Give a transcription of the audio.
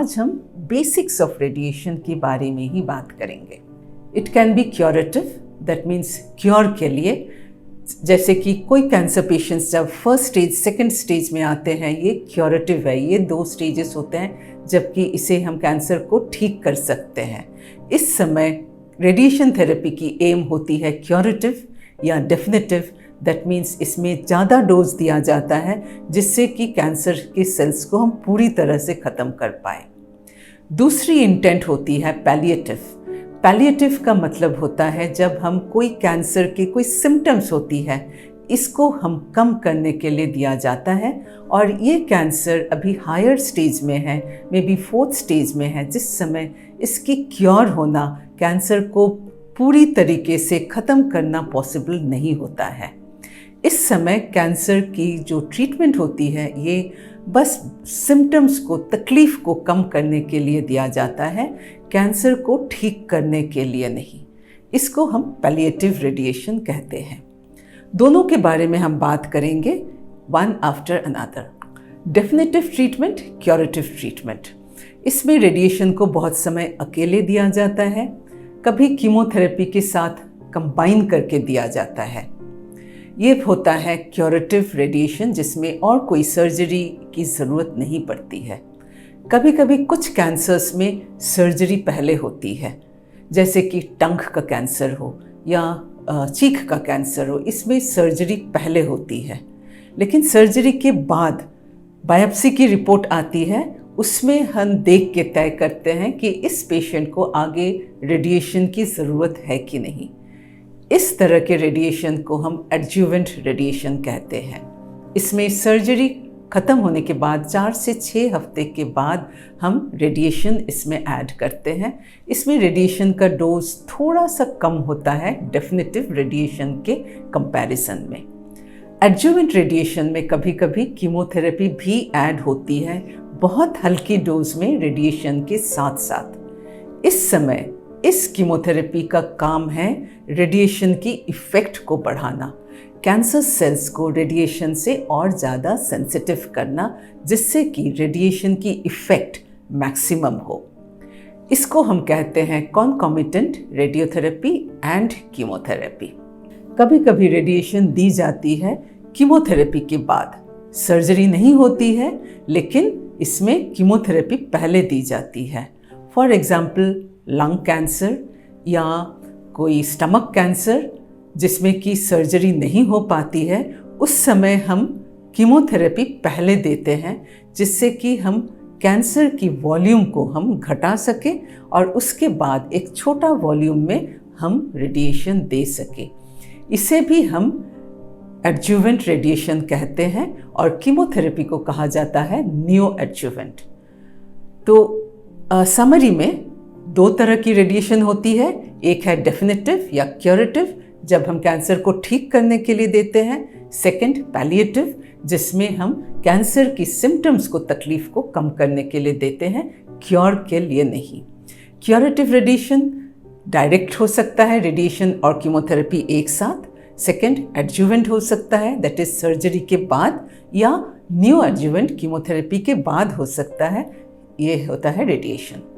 आज हम basics of radiation के बारे में ही बात करेंगे। It can be curative, that means cure के लिए, जैसे कि कोई कैंसर पेशेंट्स जब फर्स्ट स्टेज सेकंड स्टेज में आते हैं, ये क्योरेटिव है। ये 2 स्टेजेस होते हैं जबकि इसे हम कैंसर को ठीक कर सकते हैं। इस समय रेडिएशन थेरेपी की एम होती है क्योरेटिव या डेफिनेटिव, दैट मीन्स इसमें ज़्यादा डोज दिया जाता है जिससे कि कैंसर के सेल्स को हम पूरी तरह से ख़त्म कर पाए। दूसरी इंटेंट होती है पैलिएटिव। पैलिएटिव का मतलब होता है जब हम कोई कैंसर के कोई सिम्टम्स होती है, इसको हम कम करने के लिए दिया जाता है और ये कैंसर अभी हायर स्टेज में है, मे बी 4th स्टेज में है, जिस समय इसकी क्योर होना, कैंसर को पूरी तरीके से ख़त्म करना पॉसिबल नहीं होता है। इस समय कैंसर की जो ट्रीटमेंट होती है ये बस सिम्टम्स को, तकलीफ़ को कम करने के लिए दिया जाता है, कैंसर को ठीक करने के लिए नहीं। इसको हम पैलिएटिव रेडिएशन कहते हैं। दोनों के बारे में हम बात करेंगे one after another. Definitive treatment, curative treatment. इसमें रेडिएशन को बहुत समय अकेले दिया जाता है, कभी कीमोथेरेपी के साथ कंबाइन करके दिया जाता है। ये होता है क्योरेटिव रेडिएशन, जिसमें और कोई सर्जरी की ज़रूरत नहीं पड़ती है। कभी कभी कुछ कैंसर्स में सर्जरी पहले होती है, जैसे कि टंग का कैंसर हो या चीख का कैंसर हो, इसमें सर्जरी पहले होती है। लेकिन सर्जरी के बाद बायोप्सी की रिपोर्ट आती है, उसमें हम देख के तय करते हैं कि इस पेशेंट को आगे रेडिएशन की ज़रूरत है कि नहीं। इस तरह के रेडिएशन को हम एडजुवेंट रेडिएशन कहते हैं। इसमें सर्जरी ख़त्म होने के बाद 4 से 6 हफ्ते के बाद हम रेडिएशन इसमें ऐड करते हैं। इसमें रेडिएशन का डोज थोड़ा सा कम होता है डेफिनेटिव रेडिएशन के कंपैरिजन में। एडजुवेंट रेडिएशन में कभी कभी कीमोथेरेपी भी ऐड होती है, बहुत हल्की डोज में रेडिएशन के साथ साथ। इस समय इस कीमोथेरेपी का काम है रेडिएशन की इफ़ेक्ट को बढ़ाना, कैंसर सेल्स को रेडिएशन से और ज़्यादा सेंसिटिव करना, जिससे कि रेडिएशन की इफ़ेक्ट मैक्सिमम हो। इसको हम कहते हैं कॉन्कॉमिटेंट रेडियोथेरेपी एंड कीमोथेरेपी। कभी कभी रेडिएशन दी जाती है कीमोथेरेपी के बाद, सर्जरी नहीं होती है, लेकिन इसमें कीमोथेरेपी पहले दी जाती है। फॉर एग्ज़ाम्पल लंग कैंसर या कोई स्टमक कैंसर जिसमें कि सर्जरी नहीं हो पाती है, उस समय हम कीमोथेरेपी पहले देते हैं, जिससे कि हम कैंसर की वॉल्यूम को हम घटा सकें और उसके बाद एक छोटा वॉल्यूम में हम रेडिएशन दे सकें। इसे भी हम एडजुवेंट रेडिएशन कहते हैं और कीमोथेरेपी को कहा जाता है नियो एडजुवेंट। तो समरी में 2 तरह की रेडिएशन होती है। एक है डेफिनेटिव या क्योरेटिव, जब हम कैंसर को ठीक करने के लिए देते हैं। सेकंड पैलिएटिव, जिसमें हम कैंसर की सिम्टम्स को, तकलीफ को कम करने के लिए देते हैं, क्योर के लिए नहीं। क्योरेटिव रेडिएशन डायरेक्ट हो सकता है, रेडिएशन और कीमोथेरेपी एक साथ। सेकंड एडजुवेंट हो सकता है, दैट इज सर्जरी के बाद, या न्यू एडजुवेंट कीमोथेरेपी के बाद हो सकता है। ये होता है रेडिएशन।